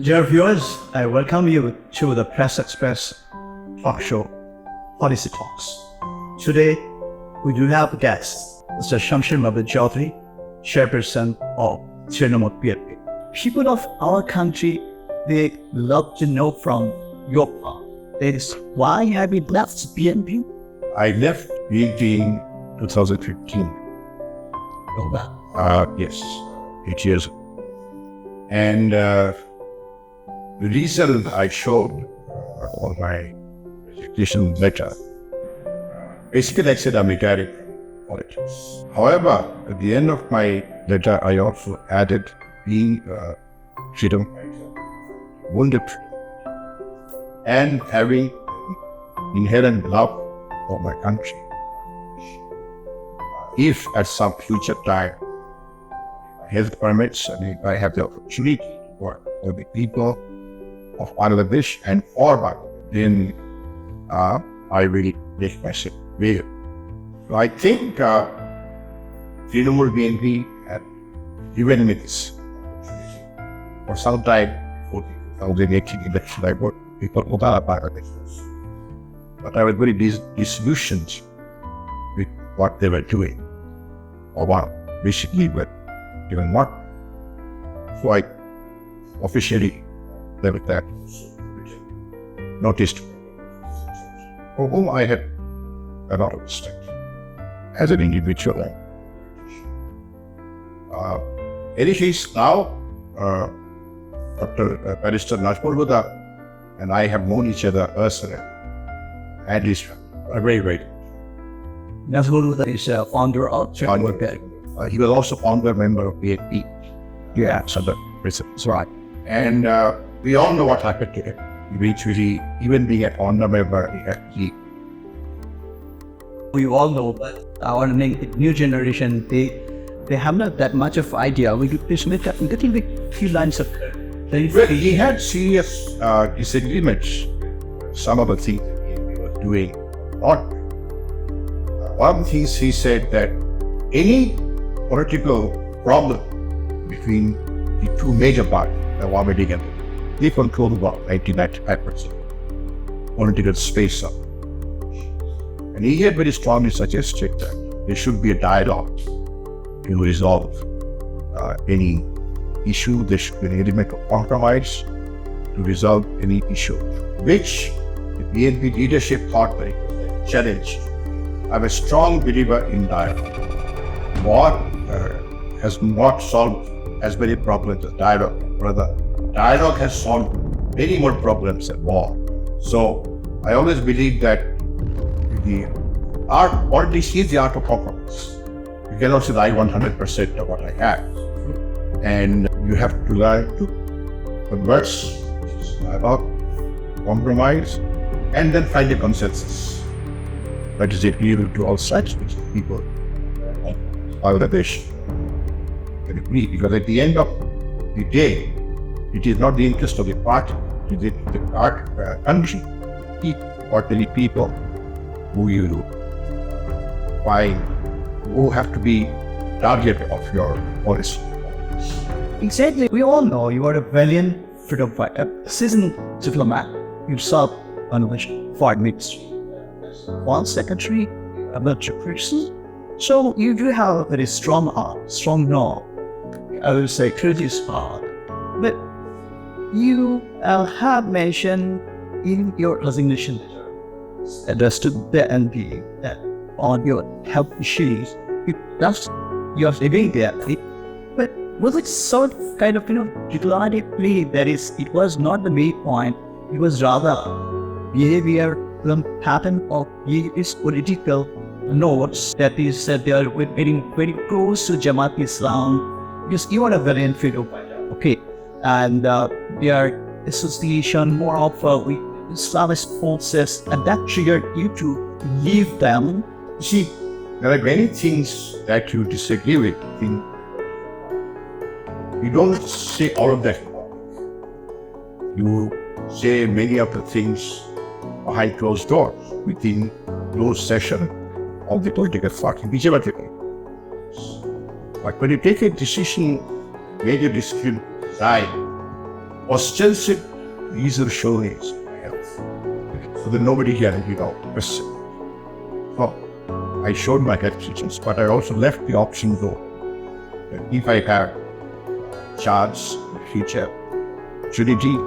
Dear viewers, I welcome you to the Press Express talk show, Policy Talks. Today, we do have a guest, Mr. Shamshir Mabid Chaudhry, chairperson of Trinamool PNP. People of our country, they love to know from your part. That is, why have you left PNP? I left PNP in 2015. Oh, wow. Yes, 8 years ago. And the reason I showed on my resignation letter, basically I said I'm retiring from politics. However, at the end of my letter, I also added being a freedom fighter, wounded, and having inherent love for my country. If at some future time health permits and if I have the opportunity to work with the people of Bangladesh and for Bangladesh, then I will make myself available. So I think Trinamool PNP had given me this opportunity for some time for the 2018 election. I worked with people of Bangladesh, but I was very disillusioned with what they were doing, or what basically were given what. So I officially left that noticed for whom I had a lot of respect as an individual. Anyways, now Dr. Barrister Najmul Huda and I have known each other personally, at least a very. Najmul Huda is a founder of Trinamool PNP. He was also founder member of PNP. Yeah, So that's right. And we all know what happened to him. Eventually, even being a founder member, he We all know that our new generation, they have not that much of idea. We could please make a little bit few lines of Well, he had serious disagreements. Some of the things he was doing. One of the things he said that any political problem between the two major parties, the Wahhabite and they control about 90-95% political space of. And he had very strongly suggested that there should be a dialogue to resolve any issue. There should be an element of compromise to resolve any issue, which the PNP leadership thought very challenge. I'm a strong believer in dialogue. War has not solved as many problems as dialogue. Rather, dialogue has solved many more problems than war. So I always believe that the art, politics is the art of compromise. You cannot say I 100% of what I have. And you have to learn to converse, dialogue, compromise, and then find a consensus. That is agreeable to all sides, which people of Bangladesh can agree. Because at the end of the day, it is not the interest of the party, it is the country, or the people who you find who have to be target of your policy. Exactly. We all know you are a valiant freedom fighter, seasoned diplomat. You served on foreign ministry, one secretary, a military person. So you do have a very strong heart, strong nerve. I will say courteous heart. But you have mentioned in your resignation letter addressed to the NP that on your health issues, you are living there. But was it sort of kind of diplomatic plea? That is, it was not the main point. It was rather behavior pattern of his political notes. That is, said they are getting very close to Jamaat Islam because you are a valiant freedom fighter. Okay, and their association more of with Islamist forces, and that triggered you to leave them. See, there are many things that you disagree with. You don't say all of that. You say many of the things behind closed doors within closed session of the political party, whichever they may. But when you take a decision, major decision, decide ostensive reason showing so that nobody can, question. So I showed my restrictions, but I also left the option though. If I have chance in the future, opportunity,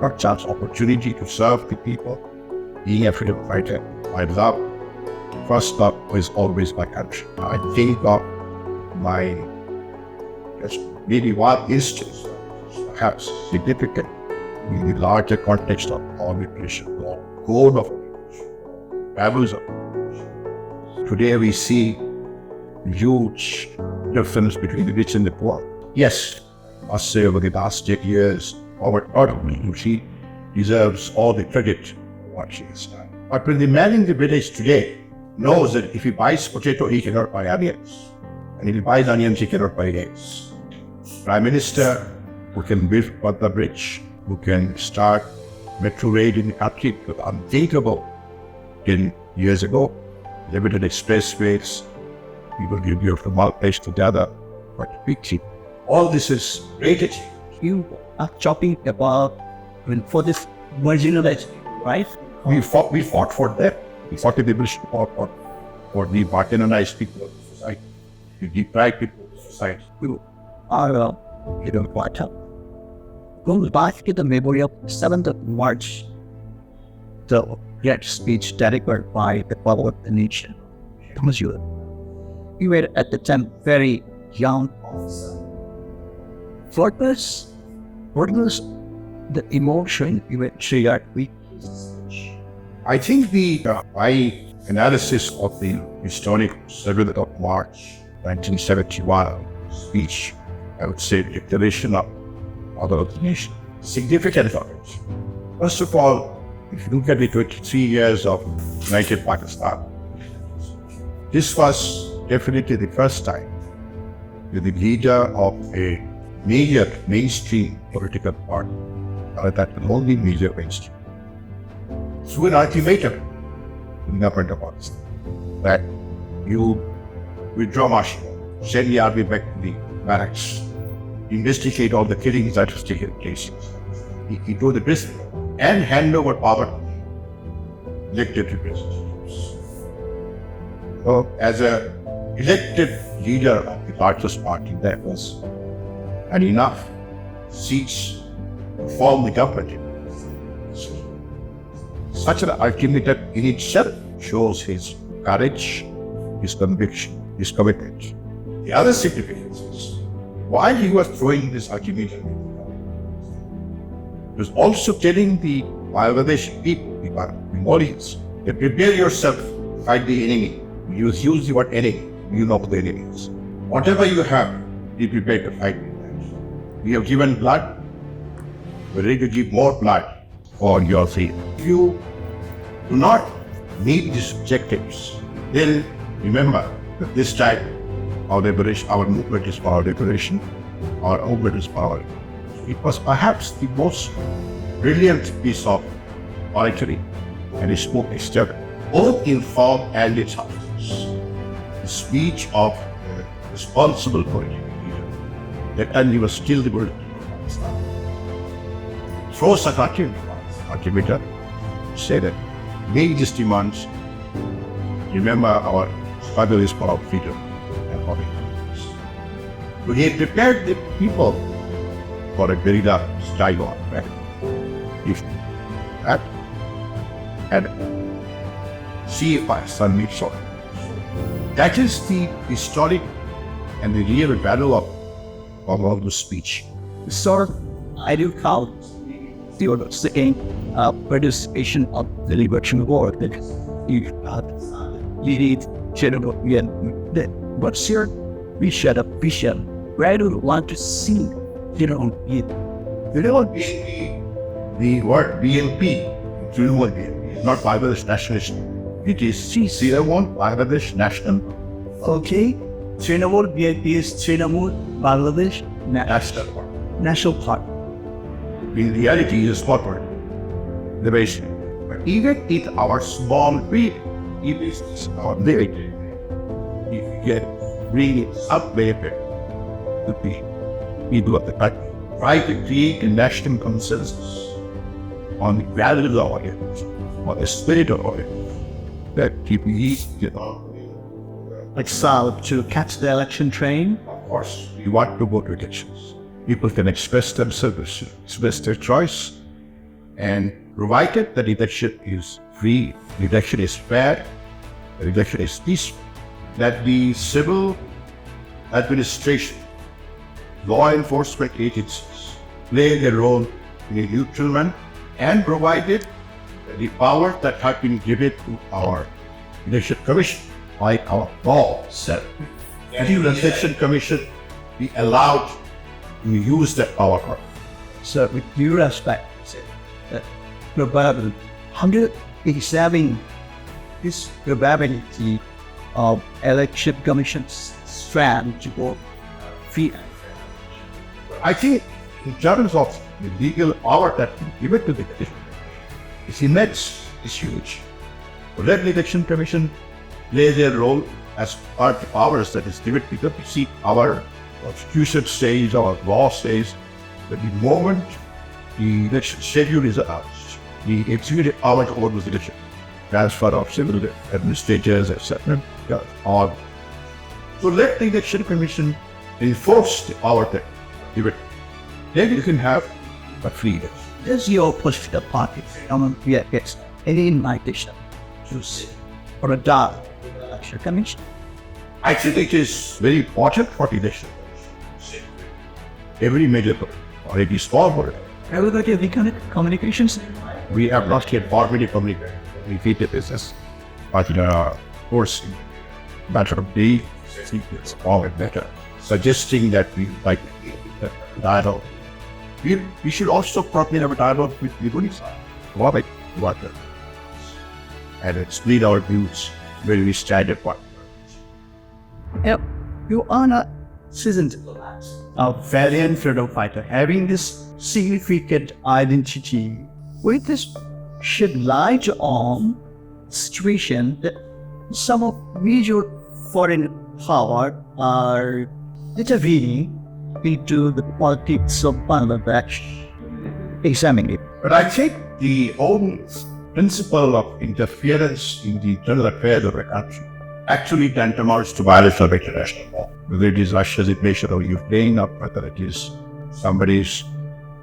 not chance, opportunity to serve the people, being a freedom fighter, my love, first love is always my country. I think of my, just maybe one instance, perhaps significant in the larger context of all liberation, the goal of values of liberation. Today we see huge difference between the rich and the poor. Yes, I must say over the last 10 years, our economy, she deserves all the credit for what she has done. But when the man in the village today knows that if he buys potato, he cannot buy onions. And if he buys onions, he cannot buy eggs. Prime Minister who can build for the bridge, who can start metro rail in the country, was unthinkable 10 years ago. Limited expressways, people give you from one place to the other, quite quickly. All this is great achievement. You are talking about for this marginalized, right? We fought for them. We fought the liberation for the marginalized people of society, the deprived people of society. You are quite up. Going back to the memory of 7th of March, the great speech delivered by the father of the nation, Thomas Hewlett. You were at the time very young officer. What was the emotion you were triggered with his speech? I think my analysis of the historic 7th of March 1971 speech, I would say the declaration of the nation, significance of it. First of all, if you look at the 23 years of United Pakistan, this was definitely the first time that the leader of a major mainstream political party, that only major mainstream, through an ultimatum to the government of Pakistan that you withdraw martial law, send the army back to the barracks, investigate all the killings that have taken place. He do the business and hand over power to elected representatives. So, as an elected leader of the largest party, there was and enough seats to form the government. Such an ultimatum in itself shows his courage, his conviction, his commitment. The other significance is, while he was throwing this ultimatum, he was also telling the Bangladesh people, the Bengalis, that prepare yourself to fight the enemy. Use the word enemy, you know what the enemy is. Whatever you have, be prepared to fight with that. We have given blood, we're ready to give more blood for your faith. If you do not meet these objectives, then remember that this time our movement is for our liberation, our movement is for our liberation. It was perhaps the most brilliant piece of oratory, and it spoke externally, both in form and in substance. The speech of a responsible political leader, that and he was still the political leader. Throw such ultimatum, say that make these demands, remember our struggle is for our freedom and for independence. So he prepared the people for a guerrilla style of attack. If that and see if Pakistan meets on. That is the historic and the real value of all the speech. Sort of, I do count the second participation of the Liberation War that you lead general what's your vision? Where do you want to see general You know, the word BNP, is not Bangladesh nationalist. It is C01 Bangladesh National. Okay. Trinamool BNP is Trinamool Bangladesh National Party. In reality, it is small party. Liberation. But even in our small way, it is our liberty. If you can bring it up benefit to the people of the country, try to create a national consensus on the values of it, on the spirit of it, that people need, Like so, to catch the election train. Of course, we want to go to elections. People can express themselves, express their choice, and provided that the election is free, the election is fair, the election is peaceful, that the civil administration, law enforcement agencies play their role in a neutral manner, and provided that the powers that have been given to our election commission by our law said, the election commission be allowed to use that power. So with due respect, probably 187 this probability of election commission's strand to go free. I think in terms of the legal power that we give it to the election, it's immense, it's huge. So let the election commission play their role as part of the powers that is given, because you see our constitution says, our law says that the moment the election schedule is announced, the executive power to hold the election, transfer of civil administrators, etc. on. So let the election commission enforce the power that give it. Then you can have a free election. Does your political party get any invitation to sit for a dark election commission? I think it is very important for the election. Every major or every small body. Have you got any kind of communications? We have not yet formally communicated business, but of course, in matter of days, it's all better. Suggesting that we like dialogue. We should also probably have a dialogue with the Buddhist side, about it, and explain our views where we stand at what. Yep. You are not seasoned diplomat, a valiant freedom fighter, having this significant identity. With this shed light on situation that some of major foreign power are intervening into the politics of Bangladesh. Examine it. But I think the whole principle of interference in the internal affairs of a country actually tantamounts to violation of international law. Whether it is Russia's invasion of Ukraine, or whether it is somebody's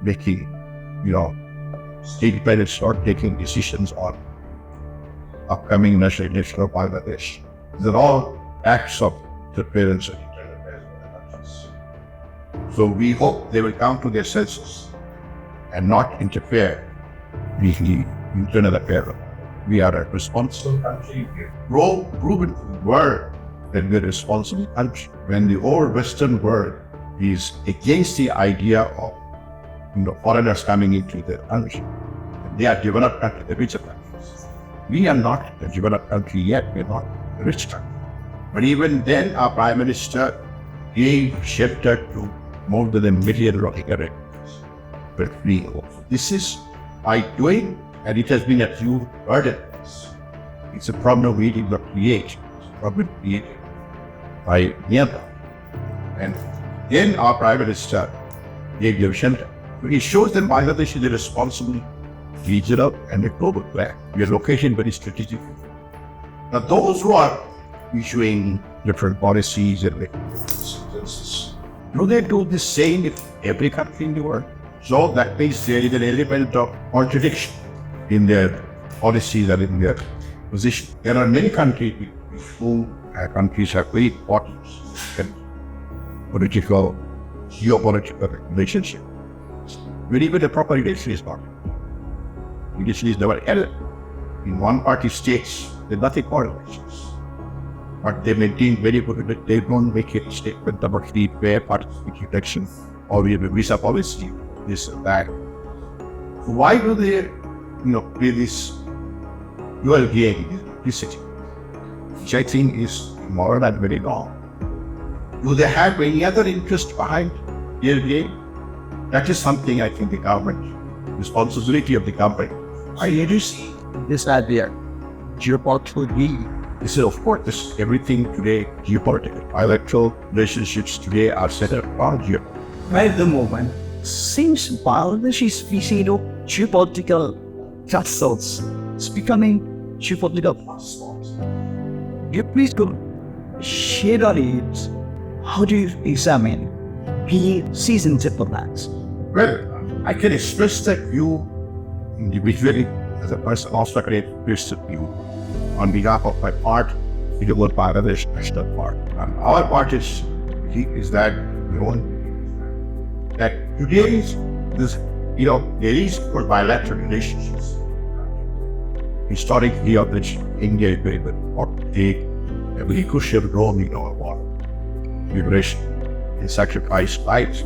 making, statements or taking decisions on upcoming national election of Bangladesh. These are all acts of interference in internal affairs of the countries. So we hope they will come to their senses and not interfere with the internal affairs. We are a responsible country. We've proven to the world that we're a responsible country. When the whole Western world is against the idea of foreigners coming into their country, they are developed countries, the richer countries. We are not a developed country yet. We're not a rich country. But even then, our Prime Minister gave shelter to more than 1 million Rohingya refugees. But this is by doing, and it has been a huge burden. It's a problem we did not create. It's a problem created by Myanmar. And then our Prime Minister gave them shelter. So it shows that Bangladesh is a responsible regional and a global player. We are located very strategically. Now those who are issuing different policies and making decisions, do they do the same in every country in the world? So that means there is an element of contradiction in their policies and in their position. There are many countries with whom countries have very important political, geopolitical relationship. But even the proper relation is not. Relation is never held. In one party states, there's nothing called relations. But they maintain very good, they don't make a statement about the fair participation election or we have a visa policy, this and that. So why do they, play this dual game, duplicity, which I think is immoral and very wrong? Do they have any other interest behind their game? That is something I think the government, responsibility of the government. I do see This idea, geopolitical game. this is, of course, this everything today geopolitical. Bilateral relationships today are set up on geopolitics. Right at the moment, since Bangladesh is facing geopolitical tussles, it's becoming geopolitical hotspots. You please go share on it. How do you examine being seasoned diplomats? Well, I can express that view individually as a person, also I can express that view on behalf of my part, in the word Bangladesh national part. And our part is that that today is this, there is for bilateral relationships. Historically, of which India is very important to take a very crucial role in our war, liberation, and sacrifice lives.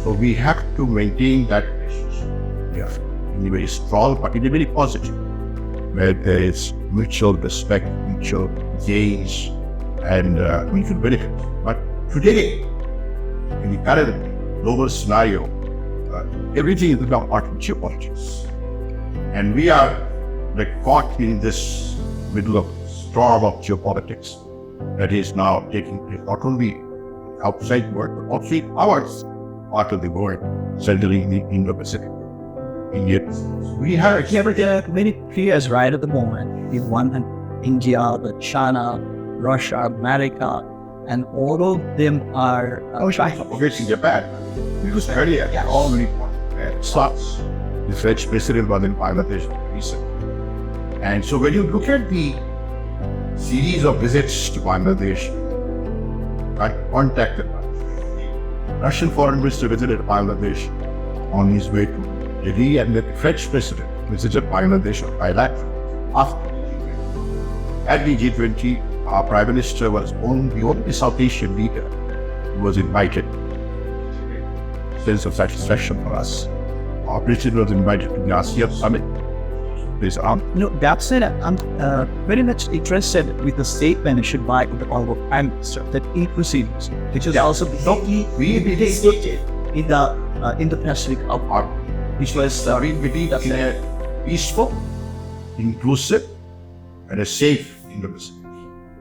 So we have to maintain that relationship. Yeah, in a very strong, but in a very positive, where there is mutual respect, mutual gains, and mutual benefit. But today, in the current global scenario, everything is become part of geopolitics. And we are caught in this middle of storm of geopolitics that is now taking place not only outside the world, but also in our part of the world, centrally in the Indo-Pacific. And yet, we have There are many players right at the moment. In one hand, India, China, Russia, America, and all of them are obviously Japan. Because earlier, already slots. The French president was in Bangladesh recently. And so when you look at the series of visits to Bangladesh, I contacted the Russian foreign minister visited Bangladesh on his way to Delhi, and the French president visited Bangladesh bilaterally. After at the G20, our prime minister was the only South Asian leader who was invited. Sense of satisfaction for us. Our president was invited to the ASEAN summit. That's it. I'm very much interested with the statement issued by the Honorable Prime Minister that he proceeds, which is also we stated in the Pacific Accord, which was we believe in a peaceful, inclusive, and a safe Indo-Pacific.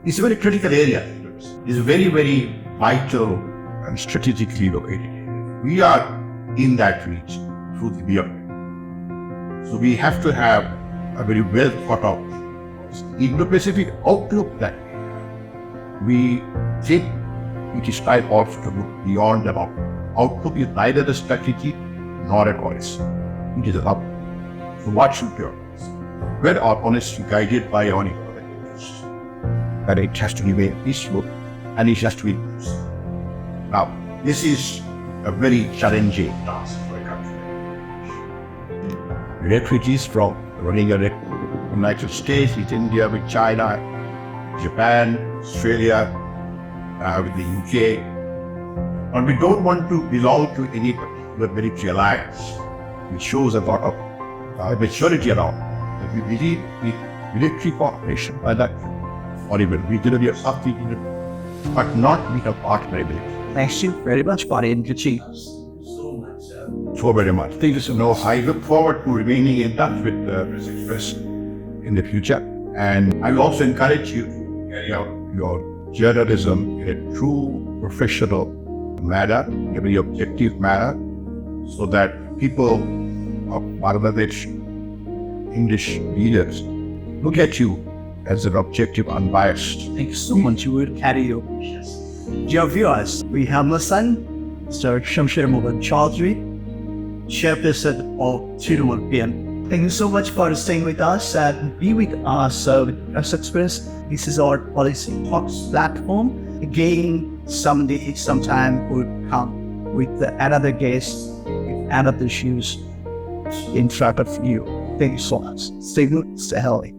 It's a very critical area. It's very, very vital and strategically located. We are in that region through the beyond. So we have to have a very well thought out Indo-Pacific outlook that we think it is time also to look beyond the outlook. Outlook is neither a strategy nor a policy. It is an outlook. So what should be our policy? Where our policy guided by our economic interests? That it has to remain peaceful and it has to be inclusive. Now, this is a very challenging task for a country. Refugees from running a United States, with India, with China, Japan, Australia, with the UK. And we don't want to belong to any particular military alliance, which shows a lot of maturity around. That we believe in military cooperation by that, or even regionally or something, but not be a partner military. Thank you very much for the invitation. So very much. Thank you so much. I look forward to remaining in touch with Xpress in the future. And I will also encourage you to carry out your journalism in a true professional manner, in a very objective manner, so that people of Bangladesh, English readers, look at you as an objective, unbiased. Thank you so much. You will carry your wishes. Dear viewers, we have my son, Mr. Shamsher Mohan Chaudhry, Chairperson of Tirumul PM. Thank you so much for staying with us and be with us with Press Express. This is our policy talks platform. Again, someday, sometime we'll come with another guest, with another issues in front of you. Thank you so much. Stay good, stay healthy.